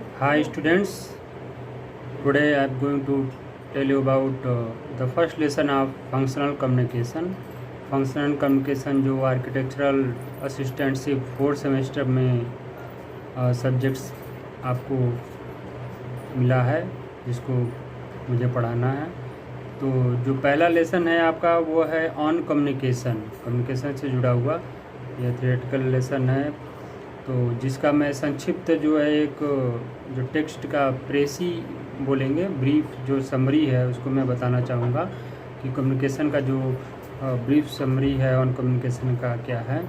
Hi students, today I am going to tell you about the first lesson of functional communication. Functional communication जो architectural assistantship 4 semester में subjects आपको मिला है, जिसको मुझे पढ़ाना है। तो जो पहला लेसन है आपका वो है ऑन कम्युनिकेशन से जुड़ा हुआ यह थियोरेटिकल लेसन है। तो जिसका मैं संक्षिप्त जो है एक जो टेक्स्ट का प्रेसी बोलेंगे, ब्रीफ जो समरी है उसको मैं बताना चाहूँगा कि कम्युनिकेशन का जो ब्रीफ समरी है ऑन कम्युनिकेशन का क्या है।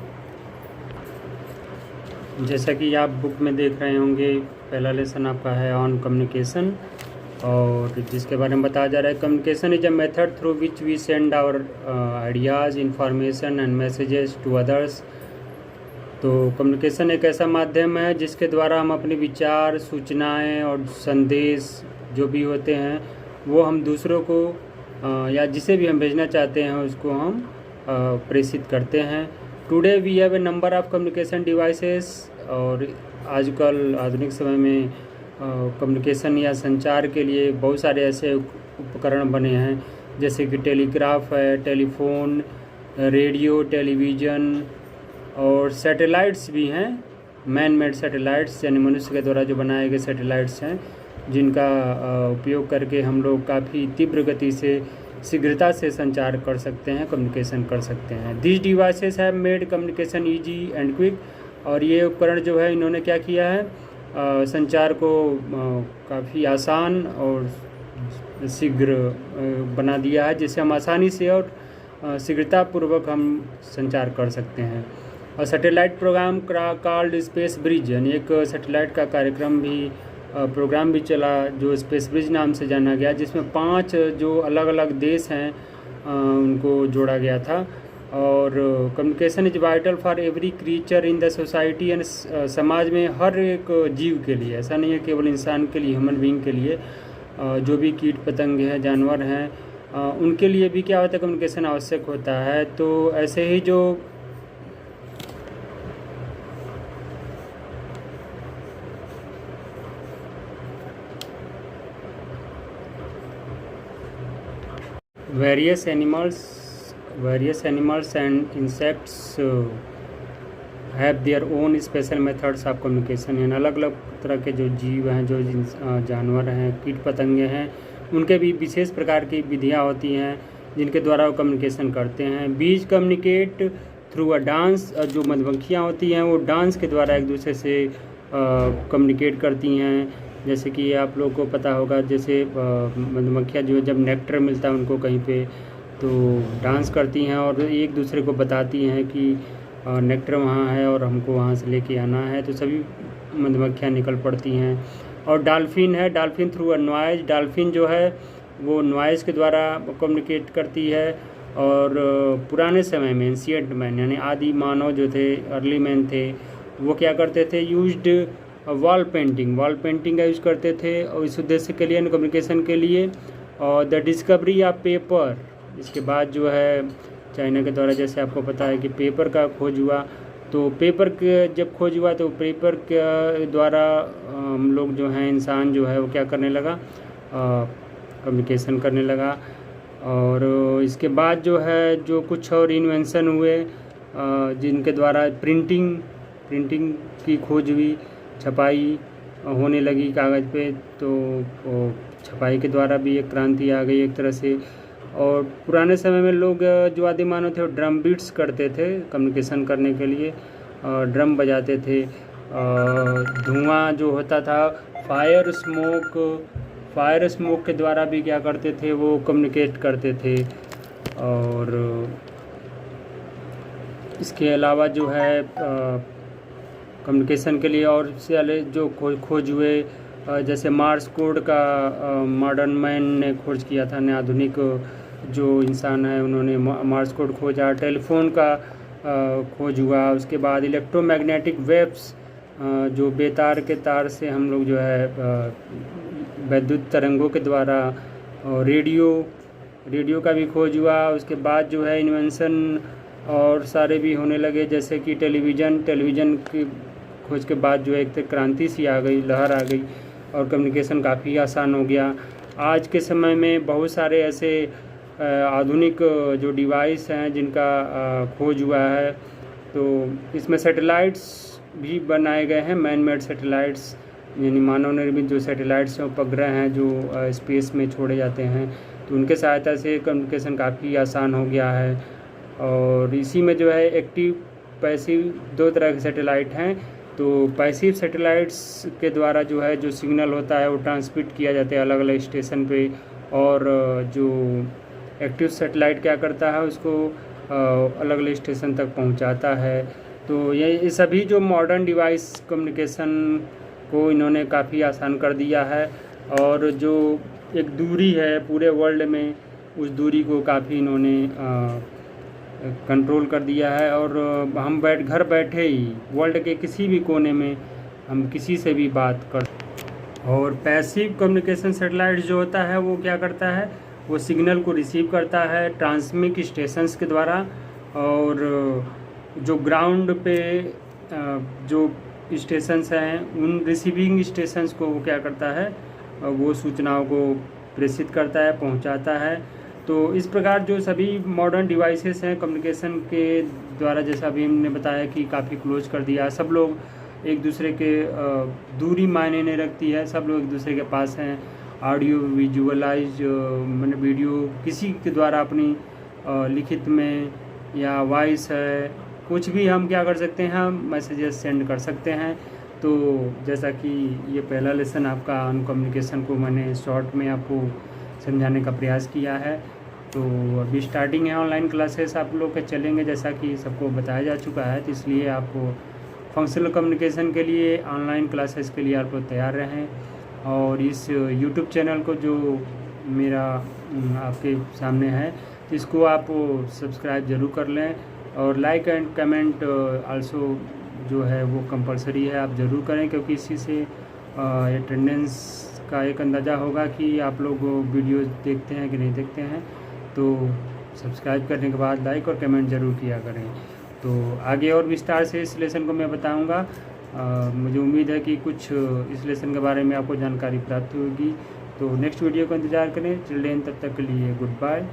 जैसा कि आप बुक में देख रहे होंगे, पहला लेसन आपका है ऑन कम्युनिकेशन, और जिसके बारे में बताया जा रहा है communication is a method through which we send our ideas, information and messages to others. तो कम्युनिकेशन एक ऐसा माध्यम है जिसके द्वारा हम अपने विचार, सूचनाएं और संदेश जो भी होते हैं वो हम दूसरों को या जिसे भी हम भेजना चाहते हैं उसको हम प्रेषित करते हैं। Today we have a number of communication devices, और आजकल आधुनिक समय में कम्युनिकेशन या संचार के लिए बहुत सारे ऐसे उपकरण बने हैं, जैसे कि टेलीग्राफ है, टेलीफोन, रेडियो, टेलीविज़न और सैटेलाइट्स भी हैं। मैन मेड सैटेलाइट्स यानी मनुष्य के द्वारा जो बनाए गए सैटेलाइट्स हैं, जिनका उपयोग करके हम लोग काफ़ी तीव्र गति से, शीघ्रता से संचार कर सकते हैं, कम्युनिकेशन कर सकते हैं। This devices have made communication easy and quick, और ये उपकरण जो है इन्होंने क्या किया है, संचार को काफ़ी आसान और शीघ्र बना दिया है, जिससे हम आसानी से और शीघ्रतापूर्वक हम संचार कर सकते हैं। और satellite program called space bridge, यानी एक सैटेलाइट का प्रोग्राम भी चला जो स्पेस ब्रिज नाम से जाना गया, जिसमें 5 जो अलग अलग देश हैं उनको जोड़ा गया था। और communication is vital for every creature in the society, and समाज में हर एक जीव के लिए, ऐसा नहीं है केवल इंसान के लिए, ह्यूमन बीइंग के लिए, जो भी कीट पतंग हैं, जानवर हैं, उनके लिए भी क्या होता है, कम्युनिकेशन आवश्यक होता है। तो ऐसे ही जो various animals and insects have their own special methods of communication, यानी अलग अलग तरह के जो जीव हैं, जो जानवर हैं, कीट पतंगे हैं, उनके भी विशेष प्रकार की विधियाँ होती हैं जिनके द्वारा वो कम्युनिकेशन करते हैं। बीज कम्युनिकेट थ्रू अ डांस, जो मधुमक्खियाँ होती हैं वो डांस के द्वारा एक दूसरे से कम्युनिकेट करती हैं। जैसे कि आप लोगों को पता होगा, जैसे मधुमक्खियाँ जो जब नेक्टर मिलता है उनको कहीं पे, तो डांस करती हैं और एक दूसरे को बताती हैं कि नेक्टर वहाँ है और हमको वहाँ से लेके आना है, तो सभी मधुमक्खियाँ निकल पड़ती हैं। और डॉल्फिन है, dolphin through a noise, dolphin जो है वो नॉइज़ के द्वारा कम्युनिकेट करती है। और पुराने समय में एंशिएंट मैन यानी आदि मानव जो थे, अर्ली मैन थे, वो क्या करते थे, यूज्ड वॉल पेंटिंग का यूज़ करते थे, और इस उद्देश्य के लिए, कम्युनिकेशन के लिए। और द डिस्कवरी ऑफ पेपर, इसके बाद जो है चाइना के द्वारा, जैसे आपको पता है कि पेपर का खोज हुआ, तो पेपर के जब खोज हुआ तो पेपर के द्वारा हम लोग जो हैं, इंसान जो है वो क्या करने लगा, कम्युनिकेशन करने लगा। और इसके बाद जो है जो कुछ और इन्वेंशन हुए जिनके द्वारा प्रिंटिंग की खोज हुई, छपाई होने लगी कागज़ पे, तो छपाई के द्वारा भी एक क्रांति आ गई एक तरह से। और पुराने समय में लोग जो आदि मानव थे वो ड्रम बीट्स करते थे कम्युनिकेशन करने के लिए, ड्रम बजाते थे। धुआं जो होता था, फायर स्मोक के द्वारा भी क्या करते थे, वो कम्युनिकेट करते थे। और इसके अलावा जो है कम्युनिकेशन के लिए और से जो खोज हुए, जैसे मार्स कोड का मॉडर्न मैन ने खोज किया था, ने आधुनिक जो इंसान है उन्होंने मार्स कोड खोजा। टेलीफोन का खोज हुआ। उसके बाद इलेक्ट्रोमैग्नेटिक वेव्स, जो बेतार के तार से हम लोग जो है विद्युत तरंगों के द्वारा, रेडियो का भी खोज हुआ। उसके बाद जो है इन्वेंशन और सारे भी होने लगे, जैसे कि टेलीविज़न खोज के बाद जो है एक क्रांति सी आ गई, लहर आ गई और कम्युनिकेशन काफ़ी आसान हो गया। आज के समय में बहुत सारे ऐसे आधुनिक जो डिवाइस हैं जिनका खोज हुआ है, तो इसमें सैटेलाइट्स भी बनाए गए हैं, मैन मेड सैटेलाइट्स, यानी मानव निर्मित जो सैटेलाइट्स हैं, उपग्रह हैं जो स्पेस में छोड़े जाते हैं, तो उनके सहायता से कम्युनिकेशन काफ़ी आसान हो गया है। और इसी में जो है एक्टिव पैसिव दो तरह के सैटेलाइट हैं। तो पैसिव सैटेलाइट्स के द्वारा जो है जो सिग्नल होता है वो ट्रांसमिट किया जाता है अलग अलग स्टेशन पे, और जो एक्टिव सैटेलाइट क्या करता है उसको अलग अलग स्टेशन तक पहुंचाता है। तो ये सभी जो मॉडर्न डिवाइस कम्युनिकेशन को इन्होंने काफ़ी आसान कर दिया है, और जो एक दूरी है पूरे वर्ल्ड में उस दूरी को काफ़ी इन्होंने कंट्रोल कर दिया है। और हम घर बैठे ही वर्ल्ड के किसी भी कोने में हम किसी से भी बात कर। और पैसिव कम्युनिकेशन सैटेलाइट जो होता है वो क्या करता है, वो सिग्नल को रिसीव करता है ट्रांसमिट स्टेशंस के द्वारा, और जो ग्राउंड पे जो स्टेशंस हैं उन रिसीविंग स्टेशंस को वो क्या करता है, वो सूचनाओं को प्रेषित करता है, पहुंचाता है। तो इस प्रकार जो सभी मॉडर्न डिवाइसेस हैं कम्युनिकेशन के द्वारा, जैसा अभी हमने बताया कि काफ़ी क्लोज कर दिया, सब लोग एक दूसरे के दूरी मायने नहीं रखती है, सब लोग एक दूसरे के पास हैं। ऑडियो विजुअलाइज मैंने वीडियो किसी के द्वारा अपनी लिखित में या वॉइस है, कुछ भी हम क्या कर सकते हैं, हम मैसेजेस सेंड कर सकते हैं। तो जैसा कि ये पहला लेसन आपका ऑन कम्युनिकेशन को मैंने शॉर्ट में आपको समझाने का प्रयास किया है। तो अभी स्टार्टिंग है, ऑनलाइन क्लासेस आप लोग के चलेंगे जैसा कि सबको बताया जा चुका है, तो इसलिए आपको फंक्शनल कम्युनिकेशन के लिए ऑनलाइन क्लासेस के लिए आप लोग तैयार रहें। और इस यूट्यूब चैनल को जो मेरा आपके सामने है, तो इसको आप सब्सक्राइब ज़रूर कर लें, और लाइक एंड कमेंट आल्सो जो है वो कंपलसरी है, आप ज़रूर करें, क्योंकि इसी से अटेंडेंस का एक अंदाज़ा होगा कि आप लोग वीडियोस देखते हैं कि नहीं देखते हैं। तो सब्सक्राइब करने के बाद लाइक और कमेंट ज़रूर किया करें। तो आगे और विस्तार से इस लेसन को मैं बताऊंगा। मुझे उम्मीद है कि कुछ इस लेसन के बारे में आपको जानकारी प्राप्त होगी। तो नेक्स्ट वीडियो का इंतज़ार करें। चिल्ड्रेन, तब तक के लिए गुड बाय।